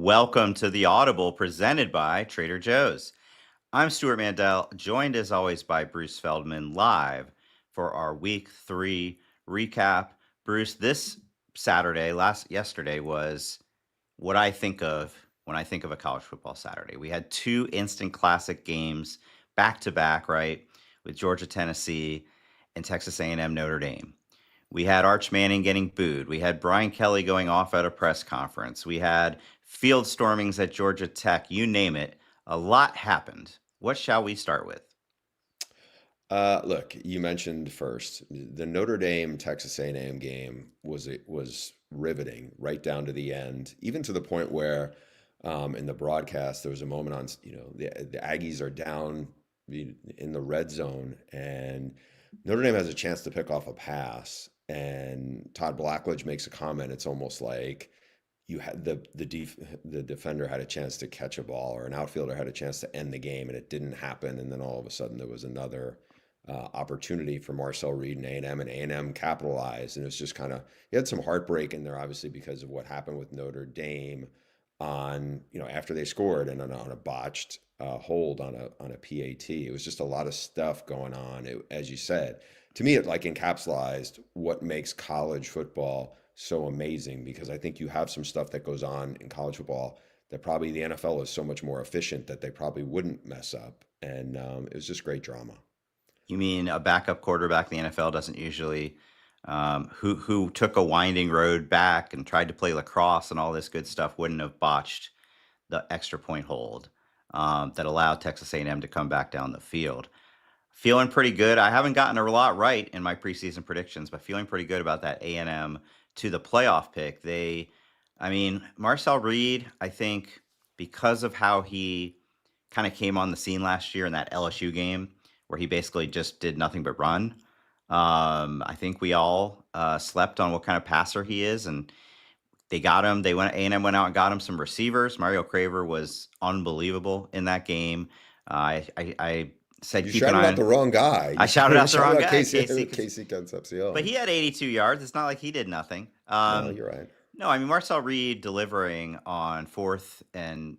Welcome to the Audible presented by Trader Joe's. I'm Stuart Mandel, joined as always by Bruce Feldman live for our week 3 recap. Bruce, this yesterday was what I think of when I think of a college football Saturday. We had two instant classic games back to back, right? With Georgia, Tennessee, and Texas A&M, Notre Dame. We had Arch Manning getting booed. We had Brian Kelly going off at a press conference. We had field stormings at Georgia Tech. You name it. A lot happened. What shall we start with? Look, you mentioned first the Notre Dame Texas A&M game was riveting right down to the end, even to the point where in the broadcast there was a moment on the Aggies are down in the red zone and Notre Dame has a chance to pick off a pass and Todd Blackledge makes a comment. It's almost like you had the defender had a chance to catch a ball or an outfielder had a chance to end the game and it didn't happen, and then all of a sudden there was another opportunity for Marcel Reed and A&M capitalized, and it was just kind of, you had some heartbreak in there obviously because of what happened with Notre Dame on, after they scored and on a botched hold on a PAT. It was just a lot of stuff going on. As you said, to me it like encapsulated what makes college football so amazing, because I think you have some stuff that goes on in college football that probably the NFL is so much more efficient that they probably wouldn't mess up, and it was just great drama. You mean a backup quarterback in the NFL doesn't usually, who took a winding road back and tried to play lacrosse and all this good stuff, wouldn't have botched the extra point hold that allowed Texas A&M to come back down the field. Feeling pretty good. I haven't gotten a lot right in my preseason predictions, but feeling pretty good about that A&M to the playoff pick. Marcel Reed, I think because of how he kind of came on the scene last year in that LSU game where he basically just did nothing but run. I think we all slept on what kind of passer he is, and they got him. A&M went out and got him some receivers. Mario Craver was unbelievable in that game. I said You keep an shouted eye out on. the wrong guy. I shouted You out the wrong shouted out guy, Casey Casey, Casey but Concepcion. he had 82 yards. It's not like he did nothing. No, you're right. No, I mean Marcel Reed delivering on fourth and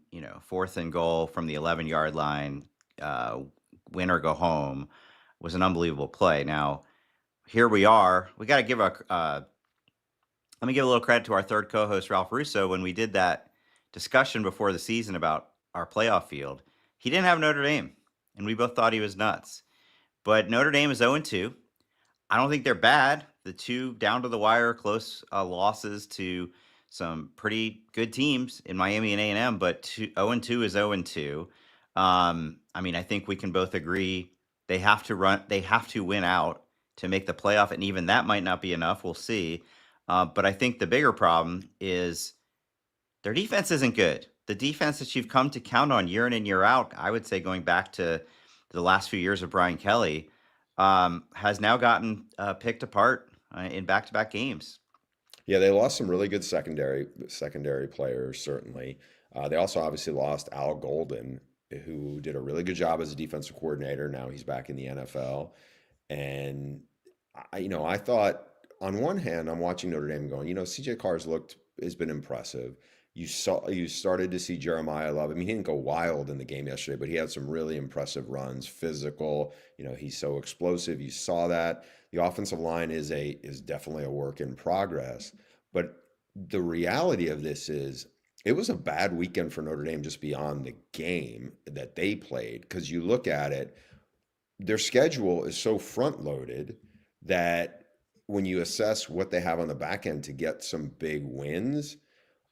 goal from the 11-yard line, uh, win or go home, was an unbelievable play. Now here we are. We got to give let me give a little credit to our third co-host Ralph Russo. When we did that discussion before the season about our playoff field, he didn't have Notre Dame, and we both thought he was nuts. But Notre Dame is 0-2. I don't think they're bad. The two down to the wire close losses to some pretty good teams in Miami and A&M, but 0-2 is 0-2. I think we can both agree they have to win out to make the playoff, and even that might not be enough. We'll see. But I think the bigger problem is their defense isn't good. The defense that you've come to count on year in and year out, I would say going back to the last few years of Brian Kelly, has now gotten picked apart in back-to-back games. Yeah, they lost some really good secondary players, certainly. They also obviously lost Al Golden, who did a really good job as a defensive coordinator. Now he's back in the NFL. And I thought on one hand, I'm watching Notre Dame going, CJ Carr's has been impressive. You started to see Jeremiah Love. I mean, he didn't go wild in the game yesterday, but he had some really impressive runs, physical. He's so explosive. You saw that. The offensive line is definitely a work in progress. But the reality of this is it was a bad weekend for Notre Dame just beyond the game that they played. Because you look at it, their schedule is so front loaded that when you assess what they have on the back end to get some big wins,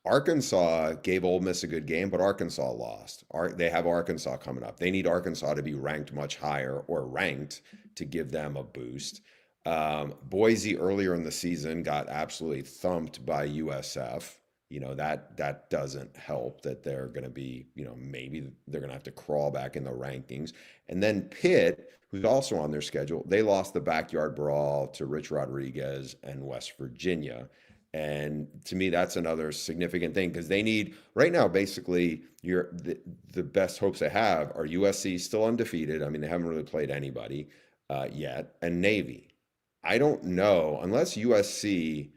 Arkansas gave Ole Miss a good game, but Arkansas lost. They have Arkansas coming up. They need Arkansas to be ranked much higher or ranked to give them a boost. Boise earlier in the season got absolutely thumped by USF. That doesn't help that they're going to be, maybe they're going to have to crawl back in the rankings. And then Pitt, who's also on their schedule, they lost the backyard brawl to Rich Rodriguez and West Virginia. And to me, that's another significant thing because they need right now, basically, the best hopes they have are USC still undefeated. I mean, they haven't really played anybody yet, and Navy. I don't know unless USC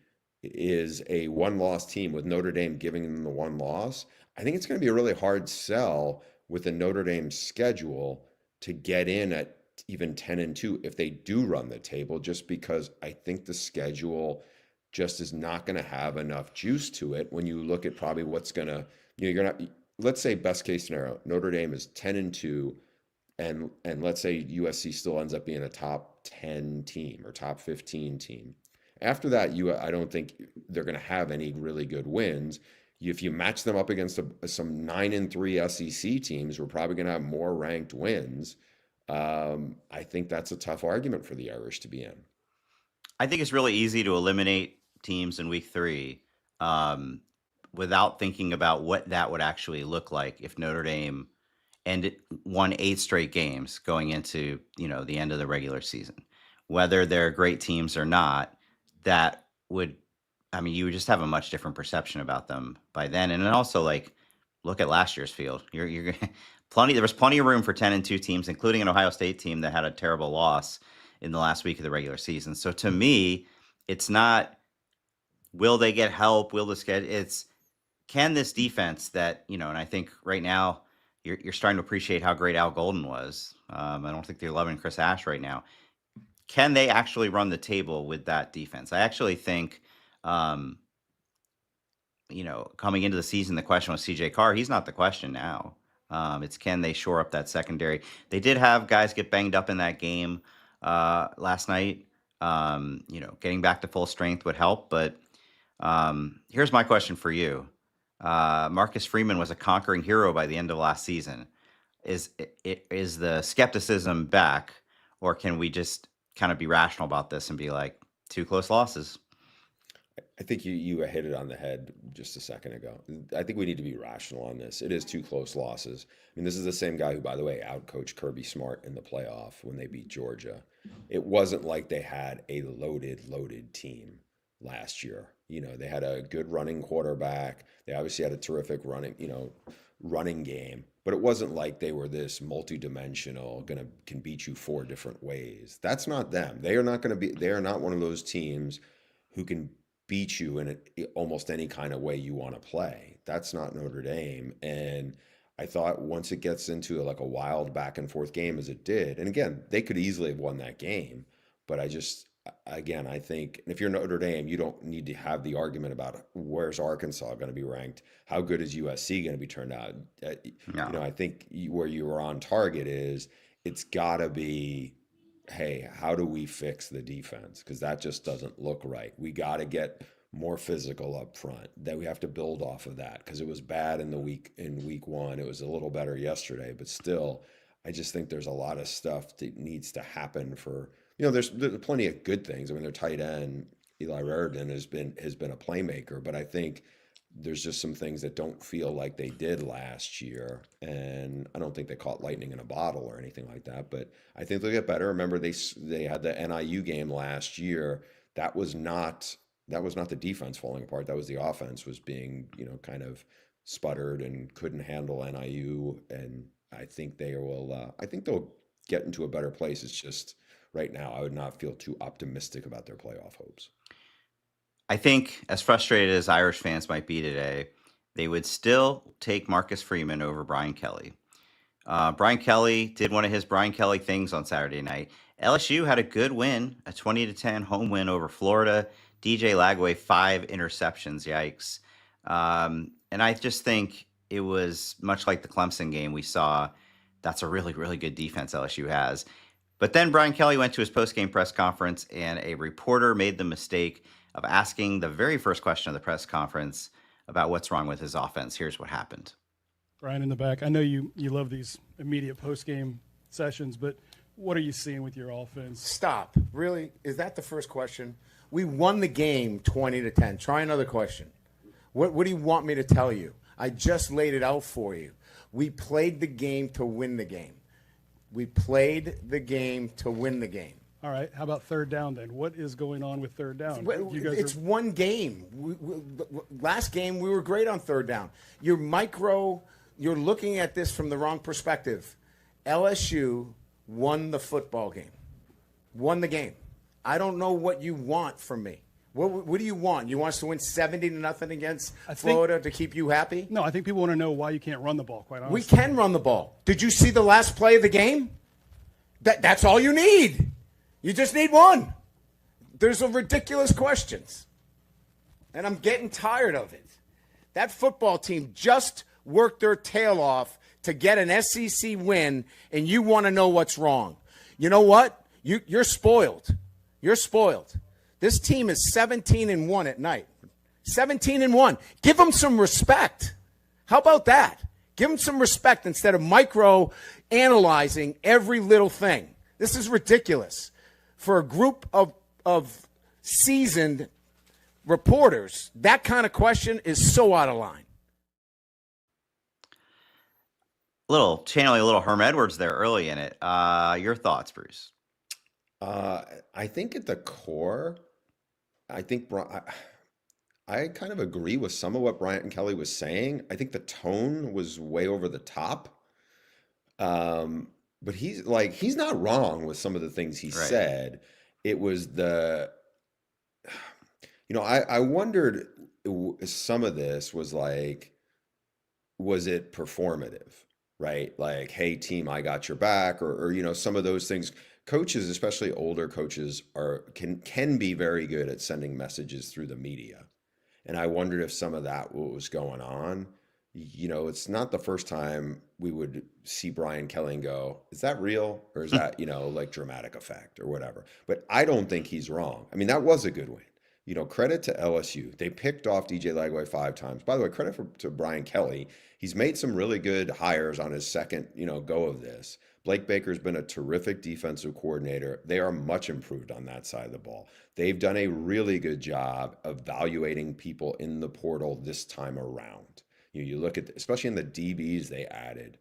is a one-loss team with Notre Dame giving them the one loss, I think it's going to be a really hard sell with the Notre Dame schedule to get in at even 10-2 if they do run the table, just because I think the schedule just is not going to have enough juice to it when you look at probably what's going to, you're not, let's say best case scenario, Notre Dame is 10-2 and let's say USC still ends up being a top 10 team or top 15 team. After that, I don't think they're going to have any really good wins. If you match them up against some 9-3 SEC teams, we're probably going to have more ranked wins. I think that's a tough argument for the Irish to be in. I think it's really easy to eliminate teams in week 3 um, without thinking about what that would actually look like if Notre Dame won 8 straight games going into the end of the regular season. Whether they're great teams or not, that would, I mean, you would just have a much different perception about them by then. And then also, like, look at last year's field. You're there was plenty of room for 10-2 teams, including an Ohio State team that had a terrible loss in the last week of the regular season. So to me, it's not will they get help? Will this get? It's can this defense that and I think right now you're starting to appreciate how great Al Golden was. I don't think they're loving Chris Ash right now. Can they actually run the table with that defense? I actually think, coming into the season, the question was CJ Carr. He's not the question now. It's can they shore up that secondary? They did have guys get banged up in that game last night. Getting back to full strength would help. But here's my question for you. Marcus Freeman was a conquering hero by the end of last season. Is the skepticism back, or can we just kind of be rational about this and be like 2 close losses? I think you hit it on the head just a second ago. I think we need to be rational on this. It is 2 close losses. I mean, this is the same guy who, by the way, outcoached Kirby Smart in the playoff when they beat Georgia. It wasn't like they had a loaded team last year. They had a good running quarterback. They obviously had a terrific running game, but it wasn't like they were this multi-dimensional, can beat you 4 different ways. That's not them. They are not one of those teams who can beat you in almost any kind of way you want to play. That's not Notre Dame. And I thought once it gets into like a wild back and forth game as it did, and again, they could easily have won that game, but I think if you're Notre Dame, you don't need to have the argument about where's Arkansas going to be ranked, how good is USC going to be turned out. No. I think where you were on target is it's got to be, hey, how do we fix the defense? Because that just doesn't look right. We got to get more physical up front. That we have to build off of that because it was bad in week 1. It was a little better yesterday, but still, I just think there's a lot of stuff that needs to happen for. There's plenty of good things. I mean, their tight end Eli Raridan has been a playmaker, but I think there's just some things that don't feel like they did last year, and I don't think they caught lightning in a bottle or anything like that. But I think they'll get better. Remember, they had the NIU game last year. That was not the defense falling apart. That was the offense was being kind of sputtered and couldn't handle NIU. And I think they will. I think they'll get into a better place. It's just. Right now, I would not feel too optimistic about their playoff hopes. I think as frustrated as Irish fans might be today, they would still take Marcus Freeman over Brian Kelly. Brian Kelly did one of his Brian Kelly things on Saturday night. LSU had a good win, a 20-10 home win over Florida. DJ Lagway, 5 interceptions. Yikes. And I just think it was much like the Clemson game we saw. That's a really, really good defense LSU has. But then Brian Kelly went to his postgame press conference, and a reporter made the mistake of asking the very first question of the press conference about what's wrong with his offense. Here's what happened. Brian in the back, I know you love these immediate postgame sessions, but what are you seeing with your offense? Stop. Really? Is that the first question? We won the game 20-10. Try another question. What do you want me to tell you? I just laid it out for you. We played the game to win the game. We played the game to win the game. All right. How about third down then? What is going on with third down? It's one game. Last game, we were great on third down. You're looking at this from the wrong perspective. LSU won the football game. Won the game. I don't know what you want from me. What do you want? You want us to win 70-0 against think- Florida to keep you happy? No, I think people want to know why you can't run the ball, quite honestly. We can run the ball. Did you see the last play of the game? That's all you need. You just need one. There's a ridiculous questions. And I'm getting tired of it. That football team just worked their tail off to get an SEC win, and you want to know what's wrong. You know what? You're spoiled. You're spoiled. This team is 17-1 at night. 17-1. Give them some respect. How about that? Give them some respect instead of micro-analyzing every little thing. This is ridiculous. For a group of seasoned reporters, that kind of question is so out of line. Channeling a little Herm Edwards there early in it. Your thoughts, Bruce? I think at the core, I kind of agree with some of what Bryant and Kelly was saying. I think the tone was way over the top. But he's not wrong with some of the things he said. It was I wondered some of this was like, was it performative, right? Like, hey team, I got your back, or some of those things. Coaches, especially older coaches, can be very good at sending messages through the media. And I wondered if some of that was going on. It's not the first time we would see Brian Kelly and go, is that real? Or is that, like dramatic effect or whatever? But I don't think he's wrong. I mean, that was a good win. Credit to LSU. They picked off DJ Lagway 5 times. By the way, credit to Brian Kelly. He's made some really good hires on his second, go of this. Blake Baker's been a terrific defensive coordinator. They are much improved on that side of the ball. They've done a really good job evaluating people in the portal this time around. You look at, especially in the DBs they added,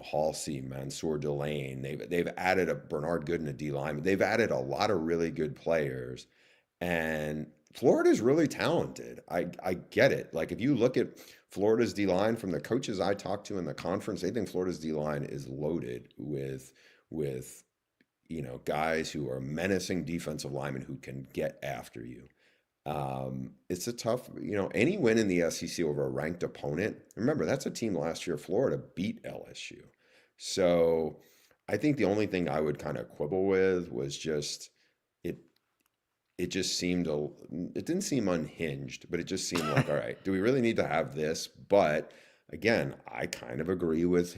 Halsey, Mansour Delane. They've added a Bernard Gooden, a D lineman. They've added a lot of really good players. And Florida's really talented. I get it. Like, if you look at Florida's D-line from the coaches I talked to in the conference, they think Florida's D-line is loaded with guys who are menacing defensive linemen who can get after you. It's a tough, any win in the SEC over a ranked opponent. Remember, that's a team last year, Florida beat LSU. So I think the only thing I would kind of quibble with was just it just seemed it didn't seem unhinged, but it just seemed like, all right, do we really need to have this? But again, I kind of agree with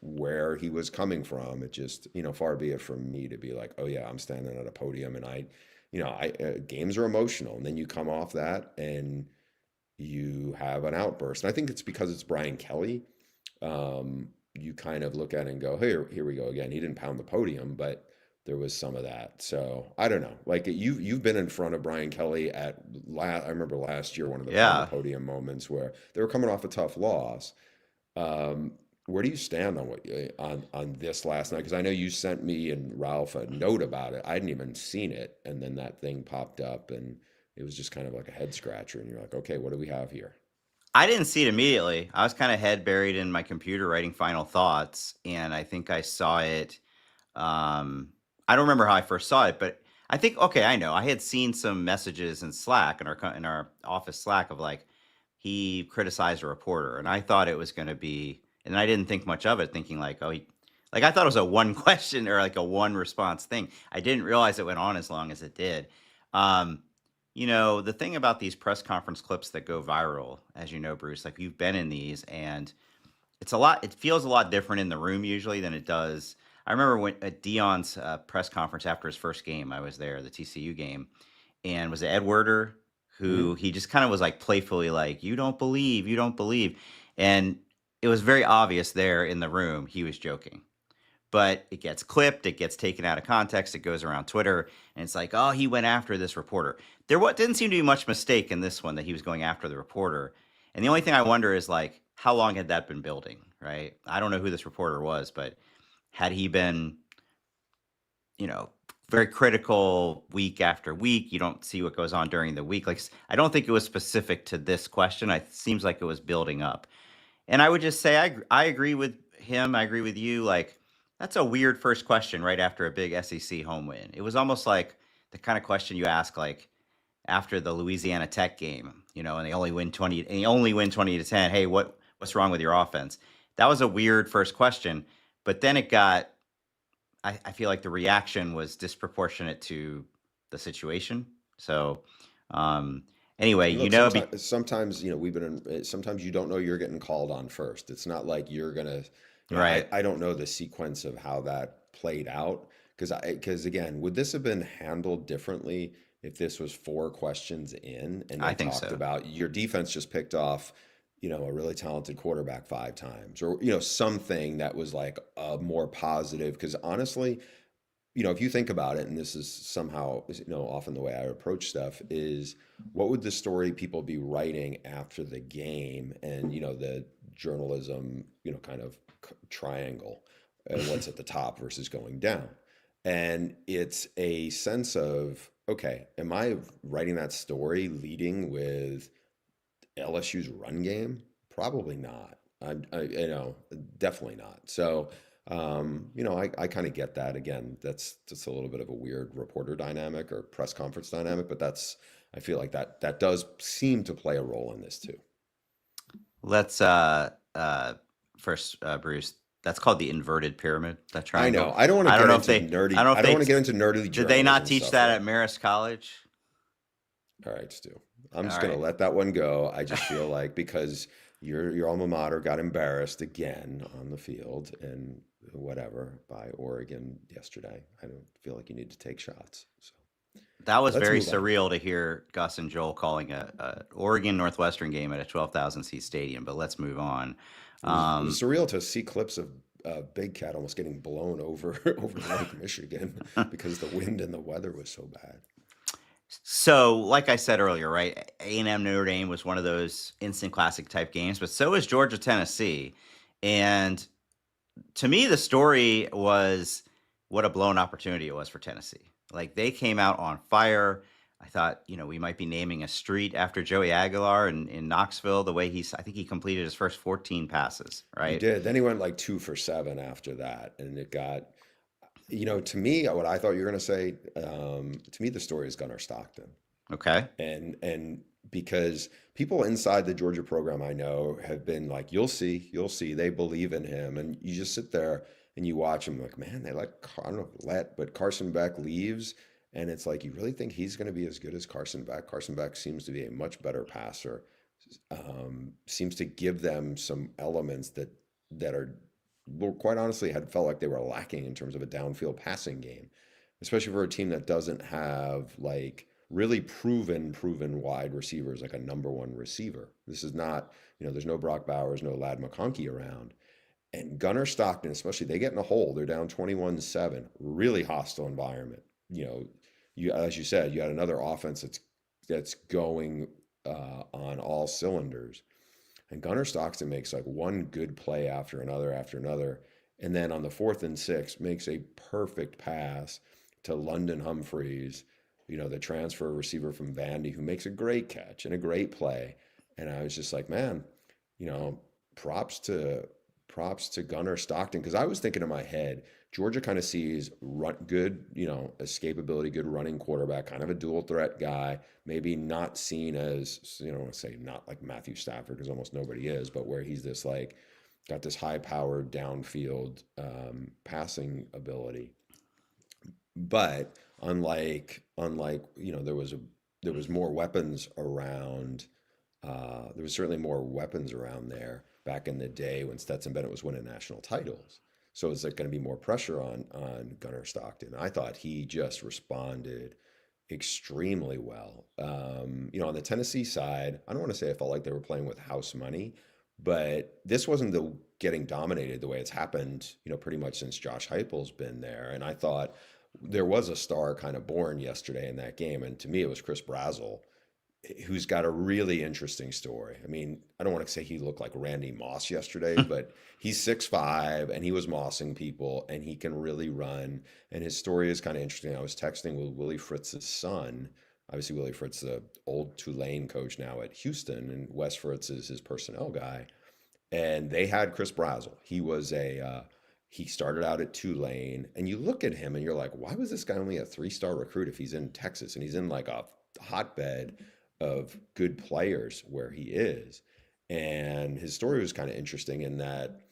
where he was coming from. It just, far be it from me to be like, oh yeah, I'm standing at a podium and games are emotional. And then you come off that and you have an outburst. And I think it's because it's Brian Kelly. You kind of look at it and go, here we go again. He didn't pound the podium, but there was some of that. So I don't know. Like, you've been in front of Brian Kelly I remember last year, one of the podium moments where they were coming off a tough loss. Where do you stand on this last night? Because I know you sent me and Ralph a note about it. I hadn't even seen it, and then that thing popped up, and it was just kind of like a head scratcher. And you're like, okay, what do we have here? I didn't see it immediately. I was kind of head buried in my computer writing final thoughts, and I think I saw it. I don't remember how I first saw it, but I think, okay, I know. I had seen some messages in Slack, in our office Slack, of like, he criticized a reporter, and I thought it was going to be, and I didn't think much of it, thinking like, I thought it was a one question or like a one response thing. I didn't realize it went on as long as it did. The thing about these press conference clips that go viral, as you know, Bruce, like, you've been in these, and it feels a lot different in the room usually than it does. I remember when at Deion's press conference after his first game, I was there, the TCU game, and was it Ed Werder, who he just kind of was like playfully like, you don't believe. And it was very obvious there in the room he was joking. But it gets clipped, it gets taken out of context, it goes around Twitter, and it's like, oh, he went after this reporter. There didn't seem to be much mistake in this one that he was going after the reporter. And the only thing I wonder is, like, how long had that been building, right? I don't know who this reporter was, but had he been, very critical week after week, you don't see what goes on during the week. Like, I don't think it was specific to this question. It seems like it was building up. And I would just say, I agree with him. I agree with you. Like, that's a weird first question right after a big SEC home win. It was almost like the kind of question you ask, like, after the Louisiana Tech game, and they only win 20 to 10. Hey, what's wrong with your offense? That was a weird first question, but then it got. I feel like the reaction was disproportionate to the situation. So, um, anyway, And look, sometimes we've been in, sometimes you don't know you're getting called on first. It's not like you're gonna, right. I don't know the sequence of how that played out because again, would this have been handled differently if this was 4 questions in and I they think talked so. about your defense just picked off, a really talented quarterback 5 times, or something that was like a more positive? Because honestly, if you think about it, and this is somehow, often the way I approach stuff is, what would the story people be writing after the game, and the journalism, kind of triangle, and what's at the top versus going down, and it's a sense of, okay, am I writing that story leading with LSU's run game? Probably not. Definitely not. So, I kind of get that. Again, that's just a little bit of a weird reporter dynamic or press conference dynamic, but I feel like that does seem to play a role in this too. Let's first, Bruce. That's called the inverted pyramid. That I triangle. know. I don't want to I don't get know if into they. I nerdy. don't know I if don't they want to get into nerdy did they not journalism teach stuff that here. at Marist College. All right, Stu. I'm All just gonna right. let that one go. I just feel like because your alma mater got embarrassed again on the field and whatever by Oregon yesterday, I don't feel like you need to take shots. So That was let's very move on. surreal to hear Gus and Joel calling a Oregon Northwestern game at a 12,000 seat stadium. But let's move on. It was surreal to see clips of Big Cat almost getting blown over over Lake Michigan because the wind and the weather was so bad. So, like I said earlier, right? A&M Notre Dame was one of those instant classic type games, but so is Georgia Tennessee. And to me, the story was what a blown opportunity it was for Tennessee. Like they came out on fire. I thought, we might be naming a street after Joey Aguilar in Knoxville. The way I think he completed his first 14 passes, He right? did. Then he went like 2 for 7 after that, and it got, to me, what I thought you were going to say, to me, the story is Gunnar Stockton. Okay. And because people inside the Georgia program I know have been like, you'll see, they believe in him, and you just sit there and you watch him like, man, they I don't know, but Carson Beck leaves, and it's like, you really think he's going to be as good as Carson Beck? Carson Beck seems to be a much better passer, seems to give them some elements that are, well, quite honestly, had felt like they were lacking in terms of a downfield passing game, especially for a team that doesn't have like really proven wide receivers, like a number one receiver. This is not, there's no Brock Bowers, no Lad McConkey around. And Gunnar Stockton, especially, they get in a hole. They're down 21-7, really hostile environment. As you said, you had another offense that's going on all cylinders. And Gunnar Stockton makes like one good play after another. And then on the 4th and 6, makes a perfect pass to London Humphreys, the transfer receiver from Vandy, who makes a great catch and a great play. And I was just like, man, props to Gunnar Stockton. Because I was thinking in my head, Georgia kind of sees good, escapability, good running quarterback, kind of a dual threat guy, maybe not seen as, say not like Matthew Stafford, because almost nobody is, but where he's this like, got this high powered downfield passing ability. But unlike there was more weapons around. There was certainly more weapons around there back in the day when Stetson Bennett was winning national titles. So is there going to be more pressure on Gunnar Stockton? I thought he just responded extremely well. On the Tennessee side, I don't want to say I felt like they were playing with house money, but this wasn't the getting dominated the way it's happened, pretty much since Josh Heupel's been there. And I thought there was a star kind of born yesterday in that game, and to me, it was Chris Brazzell, who's got a really interesting story. I mean, I don't want to say he looked like Randy Moss yesterday, but he's 6'5", and he was mossing people, and he can really run. And his story is kind of interesting. I was texting with Willie Fritz's son. Obviously, Willie Fritz, the old Tulane coach now at Houston, and Wes Fritz is his personnel guy. And they had Chris Brazzell. He started out at Tulane, and you look at him and you're like, why was this guy only a 3-star recruit if he's in Texas and he's in like a hotbed of good players where he is. And his story was kind of interesting in that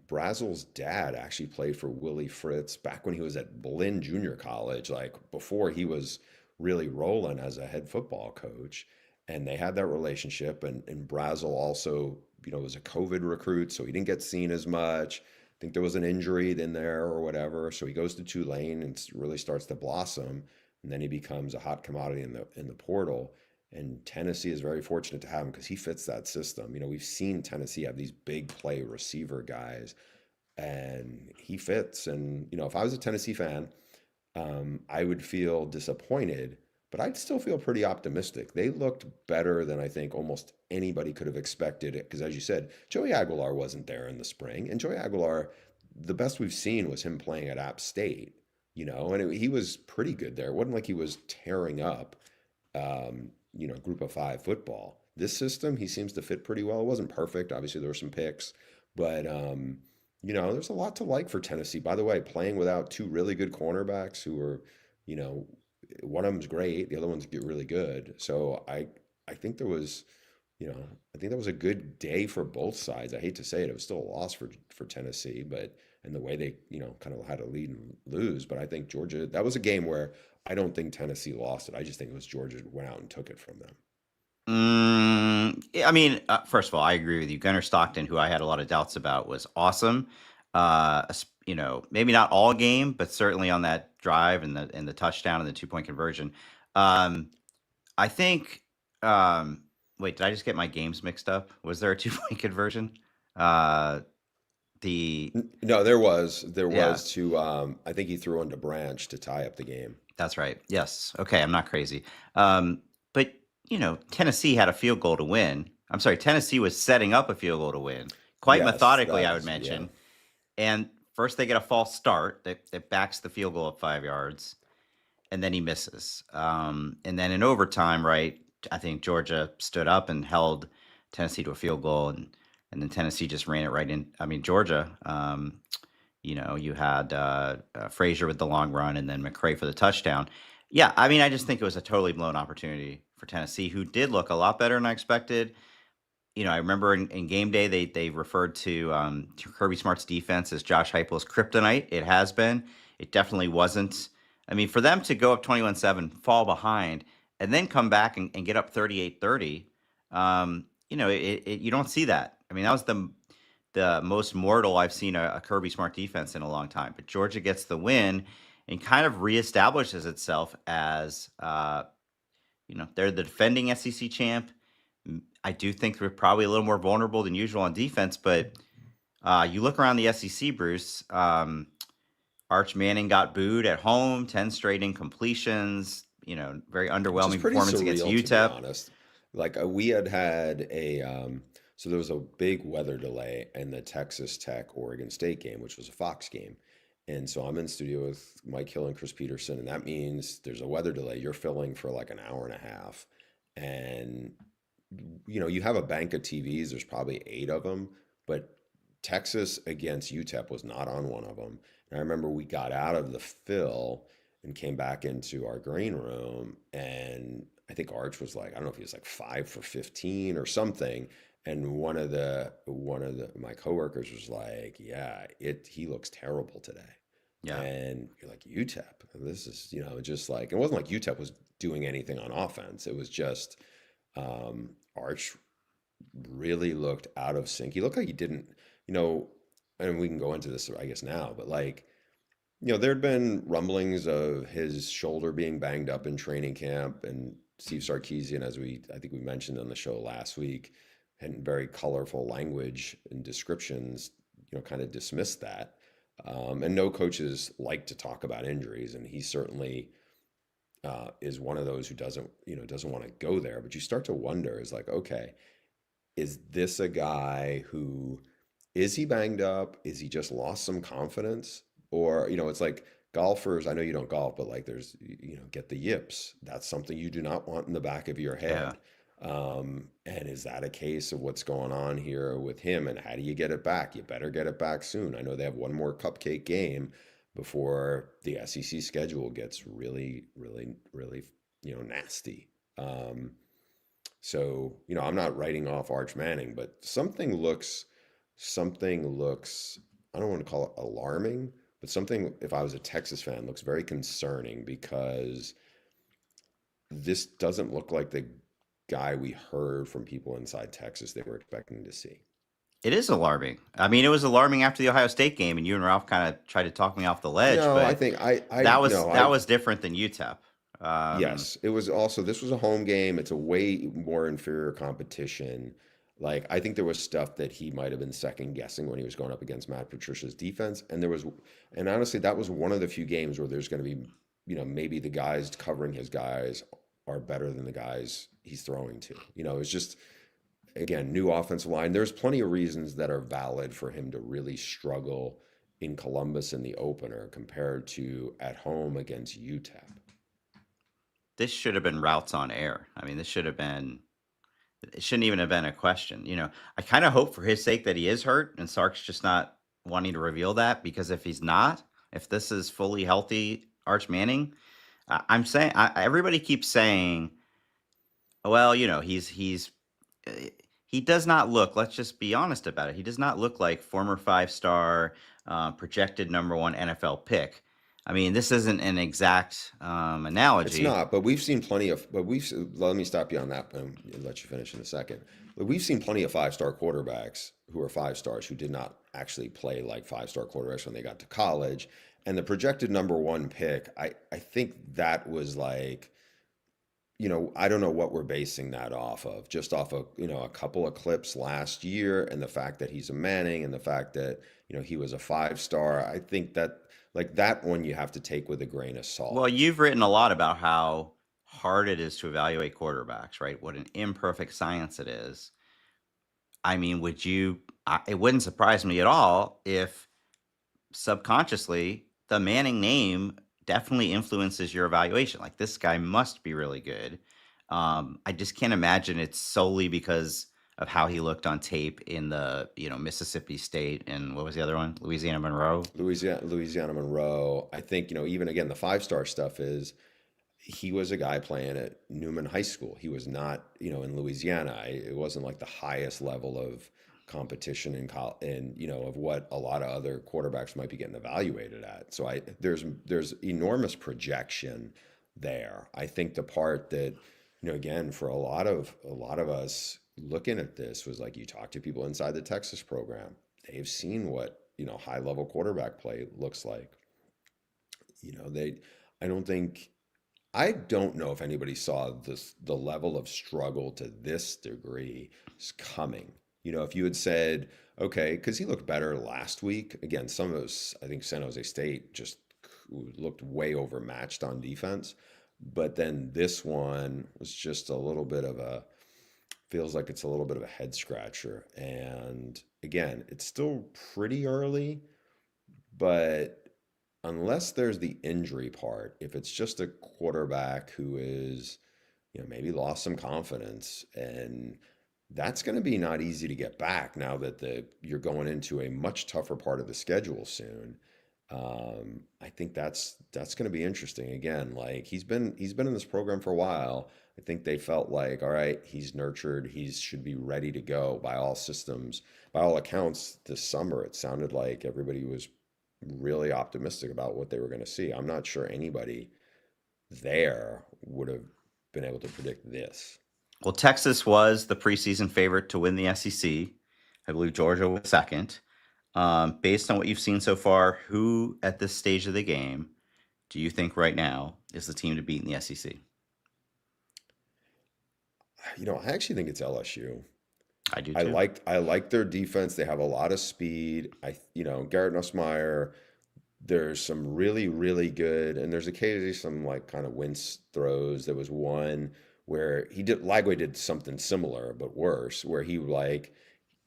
Brazel's dad actually played for Willie Fritz back when he was at Blinn Junior College, like before he was really rolling as a head football coach. And they had that relationship. And Brazel also, was a COVID recruit, so he didn't get seen as much. I think there was an injury in there or whatever. So he goes to Tulane and really starts to blossom. And then he becomes a hot commodity in the portal. And Tennessee is very fortunate to have him because he fits that system. We've seen Tennessee have these big play receiver guys, and he fits. And if I was a Tennessee fan, I would feel disappointed, but I'd still feel pretty optimistic. They looked better than I think almost anybody could have expected. Because as you said, Joey Aguilar wasn't there in the spring, and Joey Aguilar, the best we've seen was him playing at App State. And he was pretty good there. It wasn't like he was tearing up. Group of five football. This system, he seems to fit pretty well. It wasn't perfect. Obviously, there were some picks, but there's a lot to like for Tennessee. By the way, playing without two really good cornerbacks who were, you know, one of them's great, the other one's really good. So I think there was, I think that was a good day for both sides. I hate to say it, it was still a loss for Tennessee, but and the way they, kind of had to lead and lose. But I think Georgia, that was a game where I don't think Tennessee lost it. I just think it was Georgia went out and took it from them. Yeah, I mean, first of all, I agree with you. Gunnar Stockton, who I had a lot of doubts about, was awesome. Maybe not all game, but certainly on that drive and the touchdown and the 2-point conversion. I think. Wait, did I just get my games mixed up? Was there a 2-point conversion? No, there was Yeah. to I think he threw into Branch to tie up the game. That's right. Yes. Okay, I'm not crazy. But Tennessee had a field goal to win. I'm sorry, Tennessee was setting up a field goal to win quite Yes, methodically, I would that's mention. yeah. And first they get a false start that backs the field goal up 5 yards, and then he misses. And then in overtime, right, I think Georgia stood up and held Tennessee to a field goal, and then Tennessee just ran it right in. I mean, Georgia, you had Frazier with the long run and then McCray for the touchdown. Yeah, I mean, I just think it was a totally blown opportunity for Tennessee, who did look a lot better than I expected. I remember in game day they referred to Kirby Smart's defense as Josh Heupel's kryptonite. It has been. It definitely wasn't. I mean, for them to go up 21-7, fall behind, and then come back and get up 38-30, you don't see that. I mean, that was the most mortal I've seen a Kirby Smart defense in a long time. But Georgia gets the win and kind of reestablishes itself as, they're the defending SEC champ. I do think they're probably a little more vulnerable than usual on defense, but you look around the SEC, Bruce. Arch Manning got booed at home, 10 straight incompletions. Very underwhelming Pretty performance against surreal, to be UTEP. honest. Like we had a so there was a big weather delay in the Texas Tech Oregon State game, which was a Fox game. And so I'm in studio with Mike Hill and Chris Peterson, and that means there's a weather delay. You're filling for like an hour and a half. And you have a bank of TVs, there's probably 8 of them, but Texas against UTEP was not on one of them. And I remember we got out of the fill and came back into our green room, and I think Arch was like, I don't know if he was like 5 for 15 or something. And one of my coworkers was like, yeah, he looks terrible today. Yeah. And you're like, UTEP, this is, just like, it wasn't like UTEP was doing anything on offense. It was just, Arch really looked out of sync. He looked like he didn't, and we can go into this, I guess, now, but like, there'd been rumblings of his shoulder being banged up in training camp, and Steve Sarkisian, I think we mentioned on the show last week, had very colorful language and descriptions, kind of dismissed that. And no coaches like to talk about injuries, and he certainly is one of those who doesn't want to go there. But you start to wonder, is like, okay, is this a guy who, is he banged up? Is he just lost some confidence? Or, it's like golfers, I know you don't golf, but like there's, get the yips. That's something you do not want in the back of your head. And is that a case of what's going on here with him? And how do you get it back? You better get it back soon. I know they have one more cupcake game before the SEC schedule gets really, really, really, nasty. So, I'm not writing off Arch Manning, but something looks, I don't want to call it alarming, but something, if I was a Texas fan, looks very concerning because this doesn't look like the guy we heard from people inside Texas they were expecting to see. It is alarming. I mean, it was alarming after the Ohio State game, and you and Ralph kind of tried to talk me off the ledge, No, I but think I that was no, that I was different than UTEP. yes, it was also this was a home game. It's a way more inferior competition. Like I think there was stuff that he might have been second guessing when he was going up against Matt Patricia's defense, and honestly, that was one of the few games where there's going to be, maybe the guys covering his guys are better than the guys he's throwing to. It's just again new offensive line. There's plenty of reasons that are valid for him to really struggle in Columbus in the opener compared to at home against UTEP. This should have been routes on air. I mean, it shouldn't even have been a question. I kind of hope for his sake that he is hurt and Sark's just not wanting to reveal that, because if he's not, if this is fully healthy Arch Manning, I'm saying everybody keeps saying, well, uh, he does not look. Let's just be honest about it. He does not look like former 5-star, projected number one NFL pick. I mean, this isn't an exact It's analogy. not, but we've seen plenty of. But let me stop you on that and let you finish in a second. But we've seen plenty of 5-star quarterbacks who are 5 stars who did not actually play like 5-star quarterbacks when they got to college. And the projected number one pick, I think that was like, I don't know what we're basing that off of. Just off of, a couple of clips last year and the fact that he's a Manning and the fact that, he was a 5-star. I think that like that one you have to take with a grain of Well, salt. you've written a lot about how hard it is to evaluate quarterbacks, right? What an imperfect science it is. I mean, it wouldn't surprise me at all if subconsciously the Manning name definitely influences your evaluation. Like, this guy must be really good. I just can't imagine it's solely because of how he looked on tape in the, Mississippi State and what was the other one? Louisiana Monroe. Louisiana Monroe. I think, even again, the 5-star stuff is he was a guy playing at Newman High School. He was not, in Louisiana. It wasn't like the highest level of competition and of what a lot of other quarterbacks might be getting evaluated at. So there's enormous projection there. I think the part that, again, for a lot of us looking at this was like you talk to people inside the Texas program. They've seen what, high level quarterback play looks like. They I don't think I don't know if anybody saw the level of struggle to this degree is coming. If you had said, okay, because he looked better last week. Again, some of us, I think San Jose State just looked way overmatched on defense. But then this one was just a little bit of feels like it's a little bit of a head scratcher. And again, it's still pretty early, but unless there's the injury part, if it's just a quarterback who is, maybe lost some confidence, and that's going to be not easy to get back now that you're going into a much tougher part of the schedule soon. I think that's going to be interesting. Again, like he's been in this program for a while. I think they felt like, all right, he's nurtured, he should be ready to go by all systems, by all accounts. This summer, it sounded like everybody was really optimistic about what they were going to see. I'm not sure anybody there would have been able to predict this. Well, Texas was the preseason favorite to win the SEC. I believe Georgia was second. Based on what you've seen so far, who at this stage of the game do you think right now is the team to beat in the SEC? I actually think it's LSU. I do I too. like I like their defense. They have a lot of speed. Garrett Nussmeier, there's some really, really good, and there's occasionally some like kind of wince throws. There was one where Lagway did something similar but worse, where he like,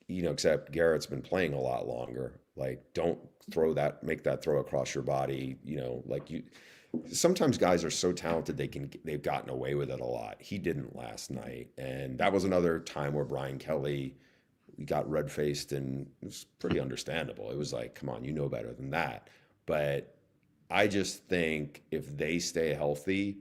except Garrett's been playing a lot longer. Like, don't make that throw across your body. Like you. Sometimes guys are so talented they've gotten away with it a lot. He didn't last night, and that was another time where Brian Kelly got red faced, and it was pretty understandable. It was like, come on, you know better than that. But I just think if they stay healthy,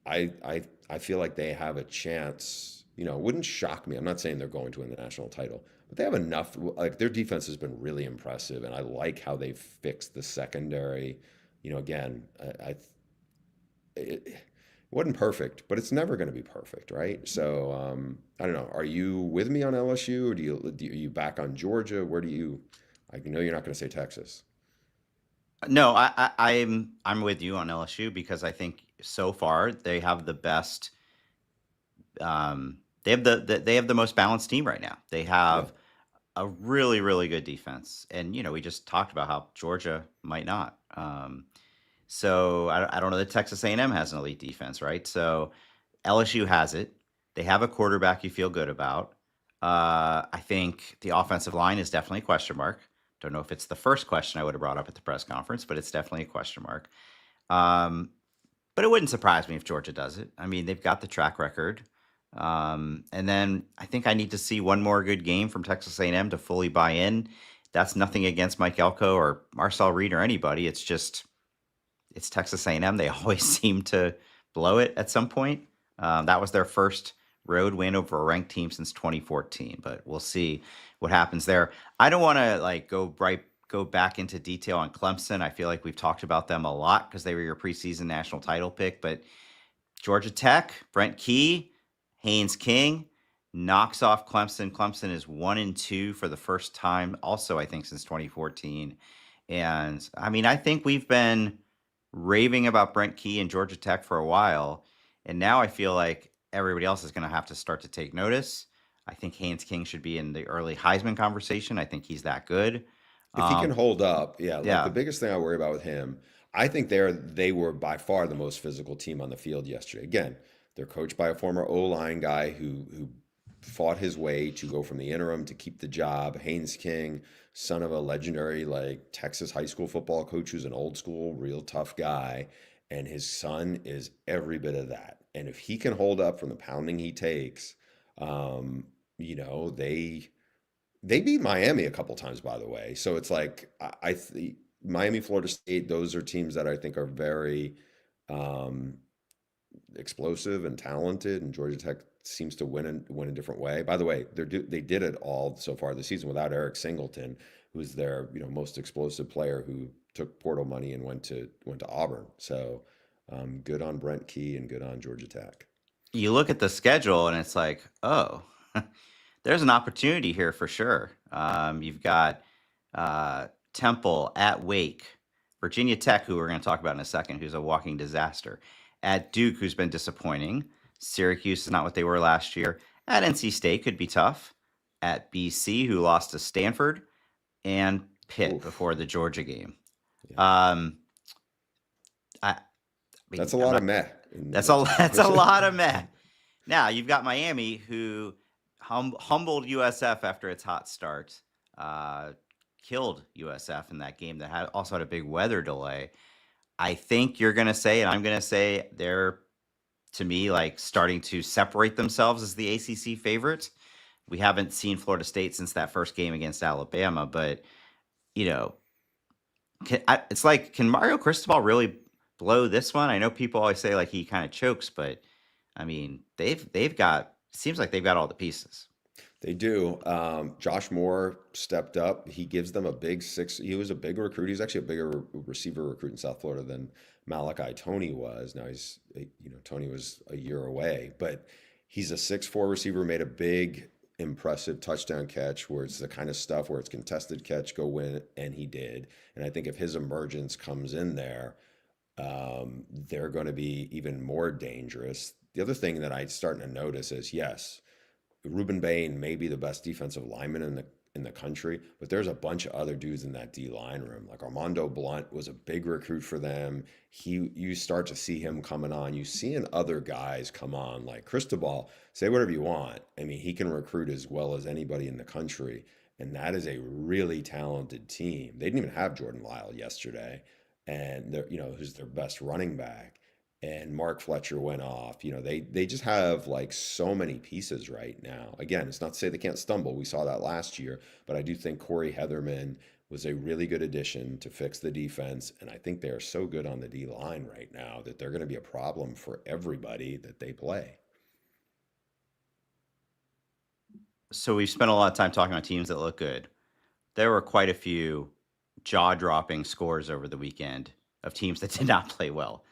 I feel like they have a chance. You know, it wouldn't shock me. I'm not saying they're going to win the national title, but they have enough. Like their defense has been really impressive, and I like how they've fixed the secondary. You know, again, it wasn't perfect, but it's never going to be perfect, right? So I don't know. Are you with me on LSU, or are you back on Georgia? Where do you? I know you're not going to say Texas. No, I'm with you on LSU because I think so far they have the best. They have they have the most balanced team right now. They Yeah. have a really really good defense, and we just talked about how Georgia might not. So I don't know that Texas A&M has an elite defense, right? So LSU has it. They have a quarterback you feel good about. I think the offensive line is definitely a question mark. Don't know if it's the first question I would have brought up at the press conference, but it's definitely a question mark. Um, but it wouldn't surprise me if Georgia does it. I mean, they've got the track record. And then I think I need to see one more good game from Texas A&M to fully buy in. That's nothing against Mike Elko or Marcel Reed or anybody. It's just it's Texas A&M. They always seem to blow it at some point. That was their first road win over a ranked team since 2014, but we'll see what happens there. I don't want to go back into detail on Clemson. I feel like we've talked about them a lot because they were your preseason national title pick, but Georgia Tech, Brent Key, Haynes King knocks off Clemson. Clemson is 1-2 for the first time, also I think since 2014. And I mean, I think we've been raving about Brent Key and Georgia Tech for a while, and now I feel like everybody else is going to have to start to take notice. I think Haynes King should be in the early Heisman conversation. I think he's that good. If he can Um, hold up, yeah, like the yeah, biggest thing I worry about with him, I think they were by far the most physical team on the field yesterday. Again, they're coached by a former O-line guy who fought his way to go from the interim to keep the job. Haynes King, son of a legendary like Texas high school football coach who's an old school, real tough guy, and his son is every bit of that. And if he can hold up from the pounding he takes, um, you know, they beat Miami a couple times, by the way. So it's like Miami, Florida State. Those are teams that I think are very um, explosive and talented. And Georgia Tech seems to win a different way. By the way, they did it all so far this season without Eric Singleton, who's their most explosive player who took portal money and went to Auburn. So good on Brent Key and good on Georgia Tech. you look at the schedule and it's like, oh, there's an opportunity here for sure. You've got Temple at Wake, Virginia Tech, who we're going to talk about in a second, who's a walking disaster, at Duke, who's been disappointing. Syracuse is not what they were last year. At NC State could be tough. At BC, who lost to Stanford, and Pitt Oof. before the Georgia game. Yeah. Um, I mean, That's a I'm lot of not. meh. That's a lot of meh. Now you've got Miami, who humbled USF after its hot start, uh, killed USF in that game that also had a big weather delay. I think you're going to say, and I'm going to say, they're to me like starting to separate themselves as the ACC favorite. We haven't seen Florida State since that first game against Alabama, but you know, it's like, can Mario Cristobal really blow this one? I know people always say like he kind of chokes, but I mean, they've got seems like they've got all the pieces. They do. Josh Moore stepped up. He gives them a big six. He was a big recruit. He's actually a bigger receiver recruit in South Florida than Malachi Tony was. Now Tony was a year away, but he's a 6'4" receiver, made a big, impressive touchdown catch where it's the kind of stuff where it's contested catch, go win it, and he did. And I think if his emergence comes in there, they're going to be even more dangerous. The other thing that I'm starting to notice is yes, Ruben Bain may be the best defensive lineman in the country, but there's a bunch of other dudes in that D line room. Like Armando Blunt was a big recruit for them. You start to see him coming on. You seeing other guys come on, like Cristobal. Say whatever you want. I mean, he can recruit as well as anybody in the country, and that is a really talented team. They didn't even have Jordan Lyle yesterday, and who's their best running back, and Mark Fletcher went off. They just have like so many pieces right now. Again, it's not to say they can't stumble. We saw that last year, but I do think Corey Heatherman was a really good addition to fix the defense. And I think they are so good on the D line right now that they're going to be a problem for everybody that they play. So we've spent a lot of time talking about teams that look good. There were quite a few jaw-dropping scores over the weekend of teams that did not play well.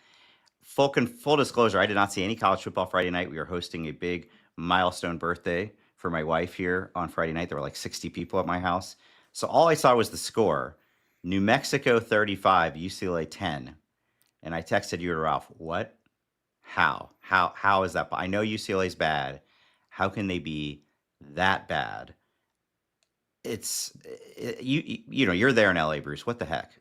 Full disclosure, I did not see any college football Friday night. We were hosting a big milestone birthday for my wife here on Friday night. There were like 60 people at my house. So all I saw was the score. New Mexico 35, UCLA 10. And I texted you to Ralph, what? How is that? I know UCLA's bad. How can they be that bad? You're there in LA, Bruce. What the heck?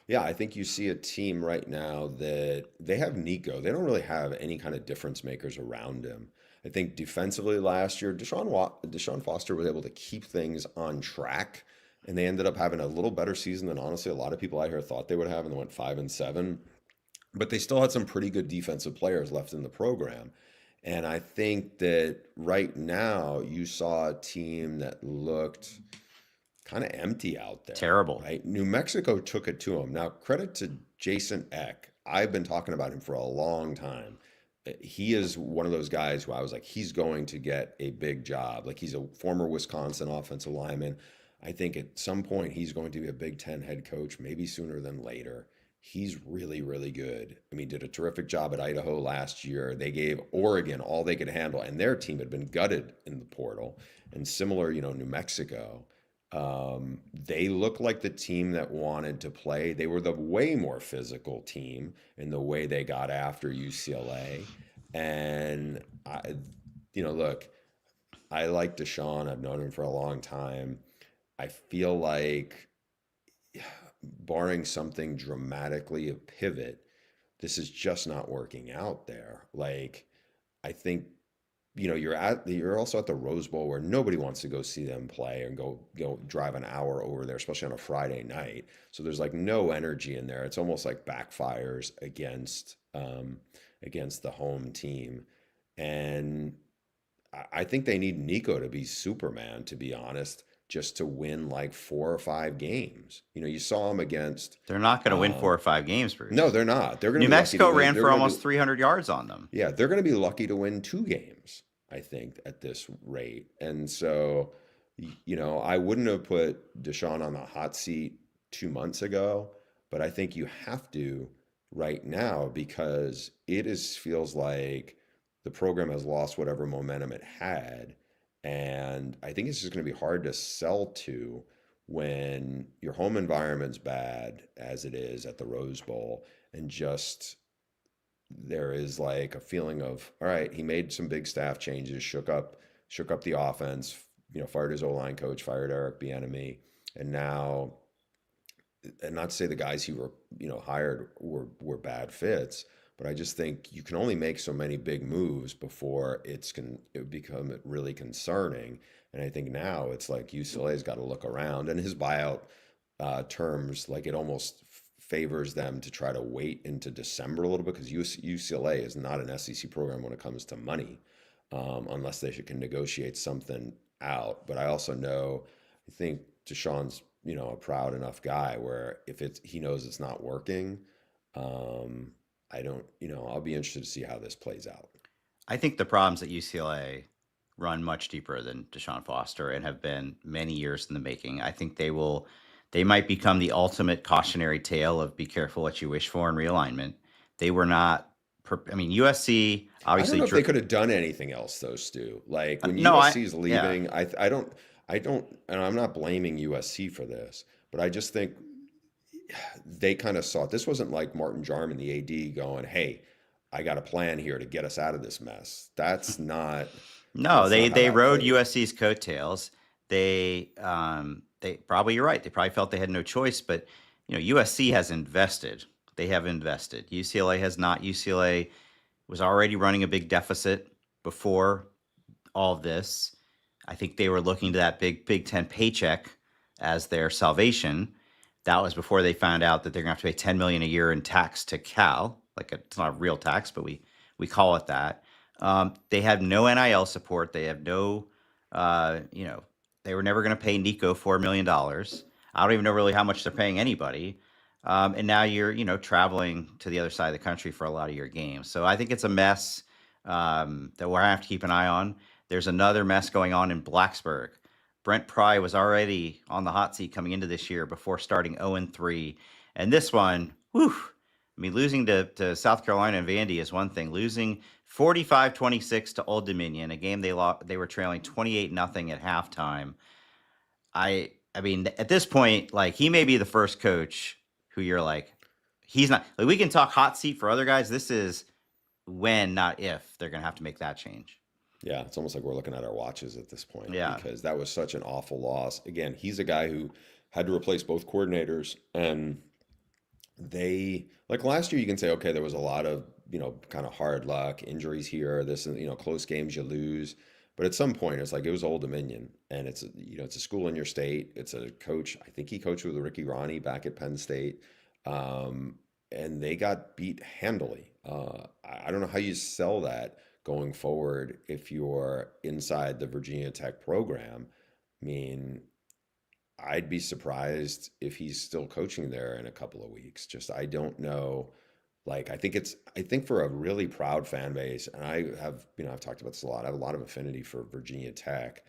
Yeah, I think you see a team right now that they have Nico. They don't really have any kind of difference makers around him. I think defensively last year, Deshaun Foster was able to keep things on track, and they ended up having a little better season than honestly a lot of people I hear thought they would have, and they went 5-7. But they still had some pretty good defensive players left in the program. And I think that right now you saw a team that looked kind of empty out there. Terrible. Right? New Mexico took it to them. Now, credit to Jason Eck. I've been talking about him for a long time. He is one of those guys who I was like, he's going to get a big job. Like, he's a former Wisconsin offensive lineman. I think at some point he's going to be a Big Ten head coach, maybe sooner than later. He's really, really good. I mean, did a terrific job at Idaho last year. They gave Oregon all they could handle, and their team had been gutted in the portal. And similar, New Mexico, they look like the team that wanted to play. They were the way more physical team in the way they got after UCLA. And look, I like Deshaun. I've known him for a long time. I feel like, barring something dramatically a pivot, this is just not working out there. Like, I think, you're also at the Rose Bowl where nobody wants to go see them play and go drive an hour over there, especially on a Friday night. So there's like no energy in there. It's almost like backfires against the home team. And I think they need Nico to be Superman, to be honest, just to win like 4 or 5 games. You saw them against. They're not going to win 4 or 5 games, Bruce. No, they're not. They're going to New Mexico ran for almost 300 yards on them. Yeah, they're going to be lucky to win 2 games, I think, at this rate. And so, I wouldn't have put Deshaun on the hot seat 2 months ago, but I think you have to right now because feels like the program has lost whatever momentum it had. And I think it's just going to be hard to sell to when your home environment's bad as it is at the Rose Bowl, and just there is like a feeling of, all right, he made some big staff changes, shook up the offense, fired his O-line coach, fired Eric Bieniemy, and now, and not to say the guys he hired were bad fits, but I just think you can only make so many big moves before it become really concerning. And I think now it's like UCLA's got to look around, and his buyout terms, like, it almost favors them to try to wait into December a little bit, because UCLA is not an SEC program when it comes to money, unless they can negotiate something out. But I also I think Deshaun's a proud enough guy where if he knows it's not working, I'll be interested to see how this plays out. I think the problems at UCLA run much deeper than Deshaun Foster and have been many years in the making. I think they might become the ultimate cautionary tale of be careful what you wish for in realignment. They were not, USC obviously. I don't know if they could have done anything else though, Stu. Like when USC's leaving, yeah. I don't, and I'm not blaming USC for this, but I just think they kind of saw it. This wasn't like Martin Jarman, the AD, going, "Hey, I got a plan here to get us out of this mess." That's not. No, they rode USC's coattails. They probably, you're right. They probably felt they had no choice, but USC has invested. They have invested. UCLA has not. UCLA was already running a big deficit before all of this. I think they were looking to that big Big Ten paycheck as their salvation. That was before they found out that they're going to have to pay $10 million a year in tax to Cal. Like, it's not a real tax, but we call it that. They have no NIL support. They have no, they were never going to pay Nico $4 million. I don't even know really how much they're paying anybody. And now you're, traveling to the other side of the country for a lot of your games. So I think it's a mess that we're going to have to keep an eye on. There's another mess going on in Blacksburg. Brent Pry was already on the hot seat coming into this year before starting 0-3. And this one, whew, I mean, losing to South Carolina and Vandy is one thing. Losing 45-26 to Old Dominion, a game they were trailing 28-0 at halftime. I mean, at this point, like, he may be the first coach who you're like, he's not like, we can talk hot seat for other guys. This is when, not if, they're gonna have to make that change. Yeah, it's almost like we're looking at our watches at this point Yeah. because that was such an awful loss. Again, he's a guy who had to replace both coordinators, and they like last year. You can say, okay, there was a lot of kind of hard luck, injuries here, this and close games you lose. But at some point, it's like it was Old Dominion, and it's a school in your state. It's a coach. I think he coached with Ricky Ronnie back at Penn State, and they got beat handily. I don't know how you sell that going forward if you're inside the Virginia Tech program. I mean, I'd be surprised if he's still coaching there in a couple of weeks. Just I don't know. Like I think for a really proud fan base, and I've talked about this a lot. I have a lot of affinity for Virginia Tech,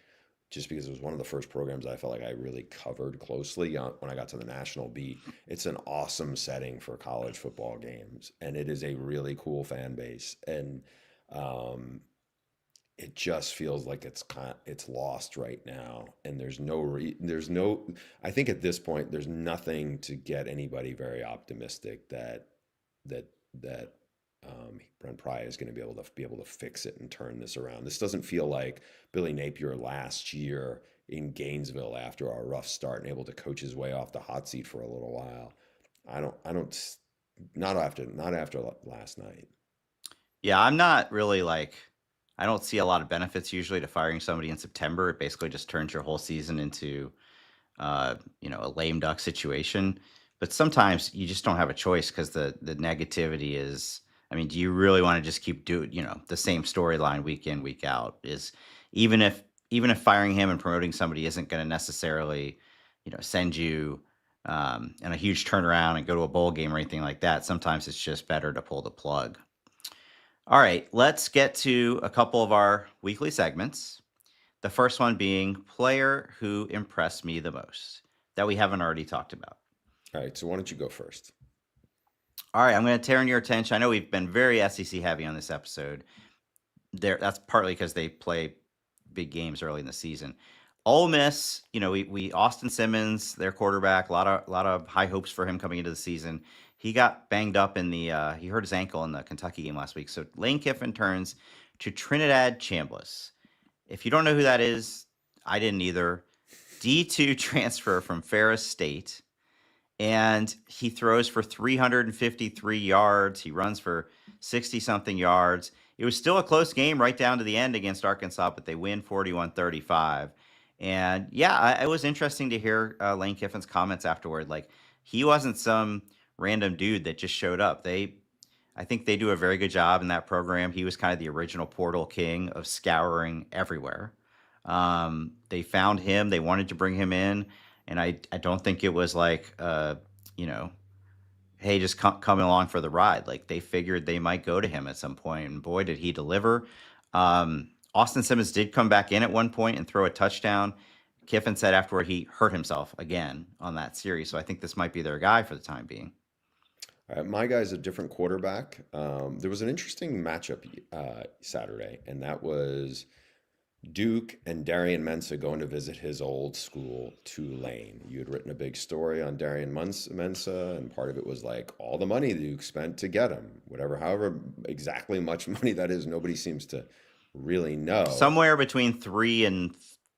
just because it was one of the first programs I felt like I really covered closely when I got to the national beat. It's an awesome setting for college football games, and it is a really cool fan base, and um, it just feels like it's lost right now, and there's no. I think at this point there's nothing to get anybody very optimistic that that Brent Pry is going to be able to fix it and turn this around. This doesn't feel like Billy Napier last year in Gainesville after a rough start and able to coach his way off the hot seat for a little while. Not after last night. Yeah, I'm not really like, I don't see a lot of benefits usually to firing somebody in September. It basically just turns your whole season into a lame duck situation. But sometimes you just don't have a choice because the negativity is. I mean, do you really want to just keep doing the same storyline week in, week out? Is even if firing him and promoting somebody isn't going to necessarily send you in a huge turnaround and go to a bowl game or anything like that. Sometimes it's just better to pull the plug. All right, let's get to a couple of our weekly segments. The first one being player who impressed me the most that we haven't already talked about. All right, so why don't you go first? All right, I'm going to turn your attention. I know we've been very SEC heavy on this episode. That's partly because they play big games early in the season. Ole Miss, we Austin Simmons, their quarterback, a lot of high hopes for him coming into the season. He got banged up he hurt his ankle in the Kentucky game last week. So Lane Kiffin turns to Trinidad Chambliss. If you don't know who that is, I didn't either. D2 transfer from Ferris State. And he throws for 353 yards. He runs for 60-something yards. It was still a close game right down to the end against Arkansas, but they win 41-35. And, yeah, it was interesting to hear Lane Kiffin's comments afterward. Like, he wasn't some random dude that just showed up. I think they do a very good job in that program. He was kind of the original portal king of scouring everywhere. They found him. They wanted to bring him in. And I don't think it was like, hey, just coming along for the ride. Like, they figured they might go to him at some point, and boy, did he deliver. Austin Simmons did come back in at one point and throw a touchdown. Kiffin said afterward he hurt himself again on that series, so I think this might be their guy for the time being. All right, my guy's a different quarterback. There was an interesting matchup Saturday, and that was Duke and Darian Mensah going to visit his old school, Tulane. You had written a big story on Darian Mensah, and part of it was like all the money Duke spent to get him, however exactly much money that is, nobody seems to really know. Somewhere between 3 and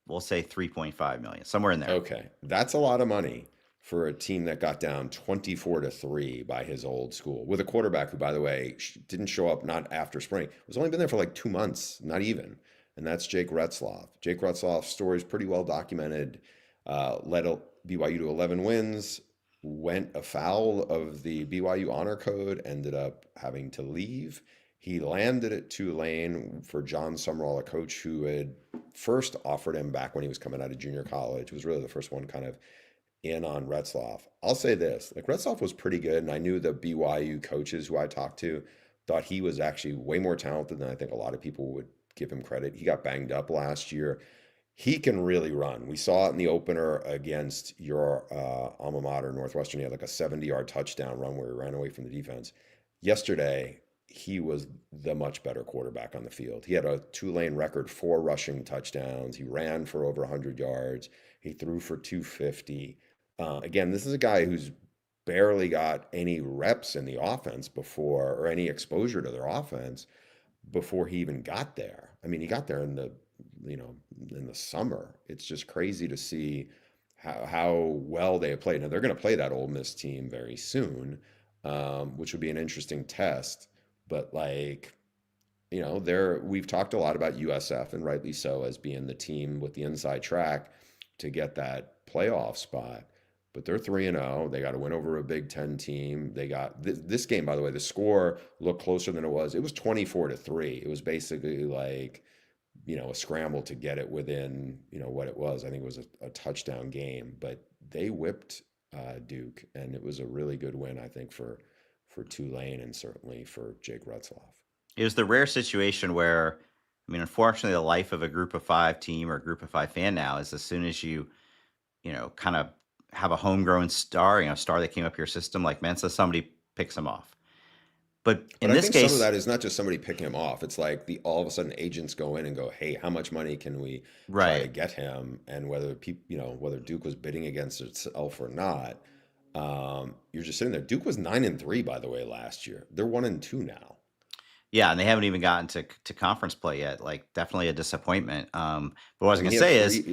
we'll say 3.5 million, somewhere in there. Okay, that's a lot of money for a team that got down 24-3 by his old school with a quarterback who, by the way, didn't show up not after spring. Was only been there for like 2 months, not even. And that's Jake Retzloff. Jake Retzloff's story is pretty well documented. Led BYU to 11 wins, went afoul of the BYU honor code, ended up having to leave. He landed at Tulane for John Summerall, a coach who had first offered him back when he was coming out of junior college. It was really the first one kind of in on Retzloff. I'll say this, like Retzloff was pretty good, and I knew the BYU coaches who I talked to thought he was actually way more talented than I think a lot of people would give him credit. He got banged up last year. He can really run. We saw it in the opener against your alma mater, Northwestern. He had like a 70-yard touchdown run where he ran away from the defense. Yesterday, he was the much better quarterback on the field. He had a Tulane record 4 rushing touchdowns. He ran for over 100 yards. He threw for 250. Again, this is a guy who's barely got any reps in the offense before, or any exposure to their offense before he even got there. I mean, he got there in the, in the summer. It's just crazy to see how well they have played. Now they're going to play that Ole Miss team very soon, which would be an interesting test. But like, we've talked a lot about USF, and rightly so, as being the team with the inside track to get that playoff spot. But they're 3-0. They got to win over a Big Ten team. They got this game, by the way, the score looked closer than it was. It was 24-3. It was basically like, a scramble to get it within, what it was. I think it was a touchdown game, but they whipped Duke, and it was a really good win, I think, for Tulane, and certainly for Jake Retzloff. It was the rare situation where, unfortunately, the life of a Group of 5 team or a Group of 5 fan now is as soon as you, kind of have a homegrown star, star that came up your system like Mensa, somebody picks them off. But in this I think case, some of that is not just somebody picking him off. It's like all of a sudden agents go in and go, "Hey, how much money can we try to get him?" And whether whether Duke was bidding against itself or not, you're just sitting there. Duke was 9-3, by the way, last year. They're 1-2 now. Yeah, and they haven't even gotten to conference play yet. Like, definitely a disappointment. But what I was going to say is,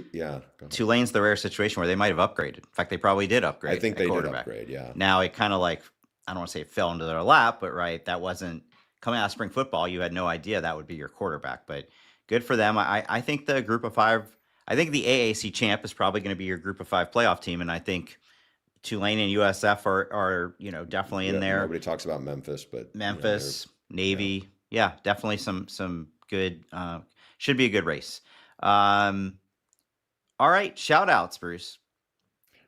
Tulane's the rare situation where they might have upgraded. In fact, they probably did upgrade. I think they did upgrade. Yeah. Now it kind of like, I don't want to say it fell into their lap, but right, that wasn't coming out of spring football. You had no idea that would be your quarterback. But good for them. I think the Group of 5. I think the AAC champ is probably going to be your Group of 5 playoff team, and I think Tulane and USF are definitely in there. Nobody talks about Memphis, but Memphis, Navy, yeah, definitely some good. Should be a good race. All right, shout outs, Bruce.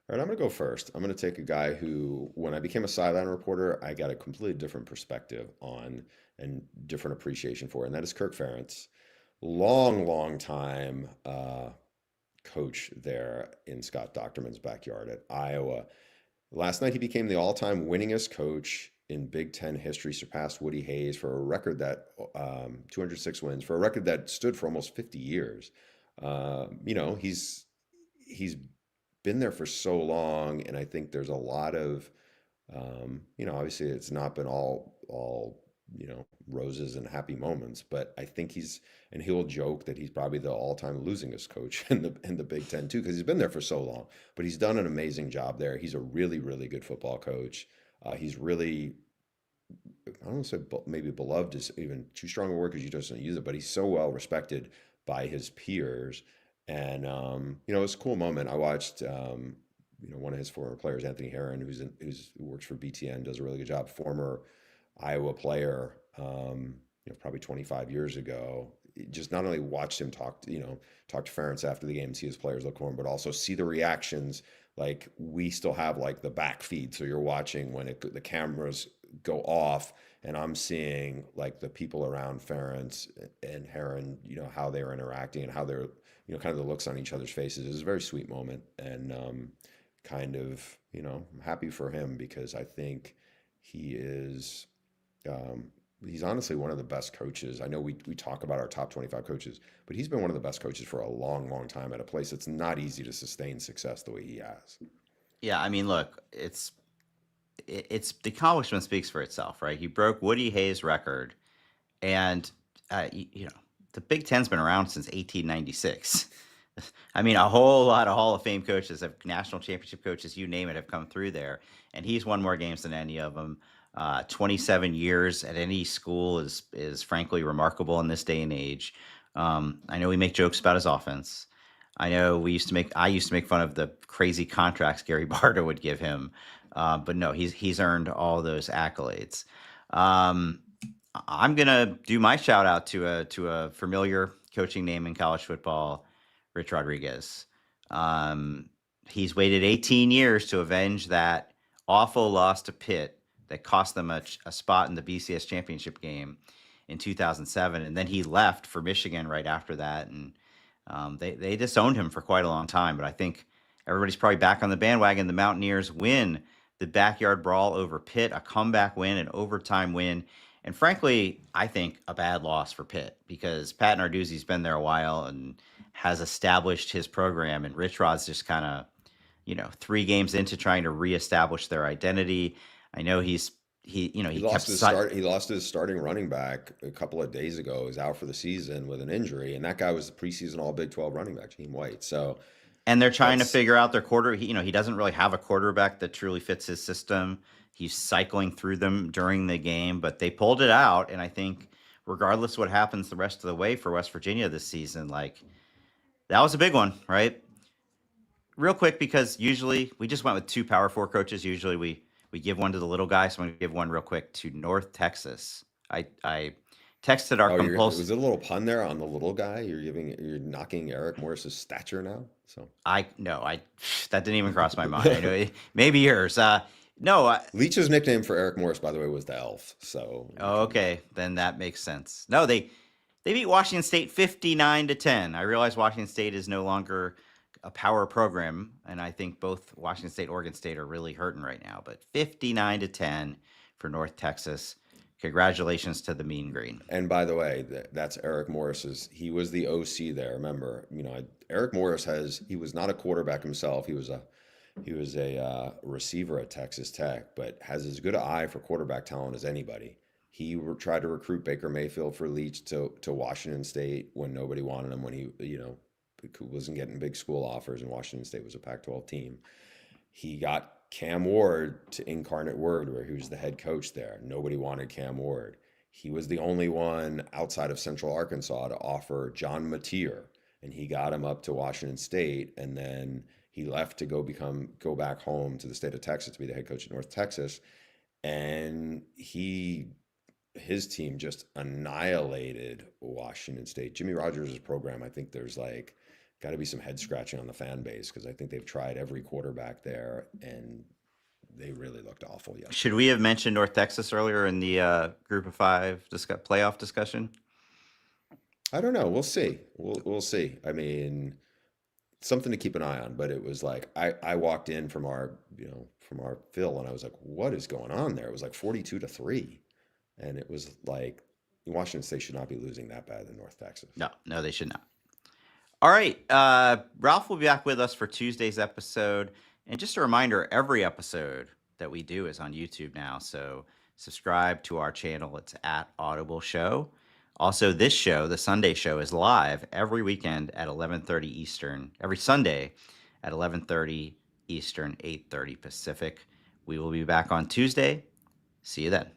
All right, I'm going to go first. I'm going to take a guy who, when I became a sideline reporter, I got a completely different perspective on and different appreciation for, and that is Kirk Ferentz. Long time coach there in Scott Docterman's backyard at Iowa. Last night, he became the all-time winningest coach in Big Ten history, surpassed Woody Hayes for a record that 206 wins, for a record that stood for almost 50 years. He's been there for so long, and I think there's a lot of, obviously it's not been all roses and happy moments, but I think he'll joke that he's probably the all-time losingest coach in the Big Ten too, because he's been there for so long. But he's done an amazing job there. He's a really, really good football coach. He's really, I don't want to say maybe beloved is even too strong a word because you just don't use it, but he's so well respected by his peers. And it was a cool moment. I watched one of his former players, Anthony Herron, who works for BTN, does a really good job. Former Iowa player, probably 25 years ago. Just not only watched him talk to Ferentz after the game, see his players look for him, but also see the reactions. Like, we still have like the back feed, so you're watching when the cameras go off, and I'm seeing like the people around Ferentz and Herron, how they're interacting and how they're, kind of the looks on each other's faces. It was a very sweet moment, and kind of, I'm happy for him because I think he is. He's honestly one of the best coaches. I know we talk about our top 25 coaches, but he's been one of the best coaches for a long, long time at a place that's not easy to sustain success the way he has. Yeah, look, it's the accomplishment speaks for itself, right? He broke Woody Hayes' record, and the Big Ten's been around since 1896. A whole lot of Hall of Fame coaches, national championship coaches, you name it, have come through there, and he's won more games than any of them. 27 years at any school is frankly remarkable in this day and age. I know we make jokes about his offense. I know I used to make fun of the crazy contracts Gary Barta would give him. But no, he's earned all those accolades. I'm gonna do my shout out to a familiar coaching name in college football, Rich Rodriguez. he's waited 18 years to avenge that awful loss to Pitt that cost them a spot in the BCS championship game in 2007. And then he left for Michigan right after that. And they disowned him for quite a long time. But I think everybody's probably back on the bandwagon. The Mountaineers win the backyard brawl over Pitt, a comeback win, an overtime win. And frankly, I think a bad loss for Pitt because Pat Narduzzi's been there a while and has established his program. And Rich Rod's just kind of, 3 games into trying to reestablish their identity. I know he lost his start. He lost his starting running back a couple of days ago. He's out for the season with an injury, and that guy was the preseason All Big 12 running back, Jaheim White. So, and they're trying to figure out their quarter. He doesn't really have a quarterback that truly fits his system. He's cycling through them during the game, but they pulled it out. And I think, regardless of what happens the rest of the way for West Virginia this season, like that was a big one, right? Real quick, because usually we just went with 2 Power 4 coaches. Usually we give one to the little guy, so I'm going to give one real quick to North Texas. I texted our compulsive. Was it a little pun there on the little guy? You're knocking Eric Morris's stature now. So that didn't even cross my mind. I know maybe yours. No. Leach's nickname for Eric Morris, by the way, was the Elf. So okay, then that makes sense. No, they beat Washington State 59-10. I realize Washington State is no longer a power program, and I think both Washington State, Oregon State are really hurting right now. But 59-10 for North Texas. Congratulations to the Mean Green. And by the way, that's Eric Morris's. He was the OC there. Remember, Eric Morris he was not a quarterback himself. He was a receiver at Texas Tech, but has as good an eye for quarterback talent as anybody. He tried to recruit Baker Mayfield for Leach to Washington State when nobody wanted him, when he wasn't getting big school offers, and Washington State was a Pac-12 team. He got Cam Ward to Incarnate Word, where he was the head coach there. Nobody wanted Cam Ward. He was the only one outside of Central Arkansas to offer John Mateer, and he got him up to Washington State, and then he left to go back home to the state of Texas to be the head coach at North Texas, and his team just annihilated Washington State. Jimmy Rogers' program, I think there's got to be some head scratching on the fan base, because I think they've tried every quarterback there and they really looked awful yesterday. Should we have mentioned North Texas earlier in the Group of 5 playoff discussion? I don't know. We'll see. We'll see. I mean, something to keep an eye on. But it was like I walked in from our fill, and I was like, "What is going on there?" It was like 42-3, and it was like Washington State should not be losing that bad in North Texas. No, they should not. All right. Ralph will be back with us for Tuesday's episode. And just a reminder, every episode that we do is on YouTube now. So subscribe to our channel. It's at Audible Show. Also, this show, the Sunday show, is live every weekend at 11:30 Eastern, every Sunday at 11:30 Eastern, 8:30 Pacific. We will be back on Tuesday. See you then.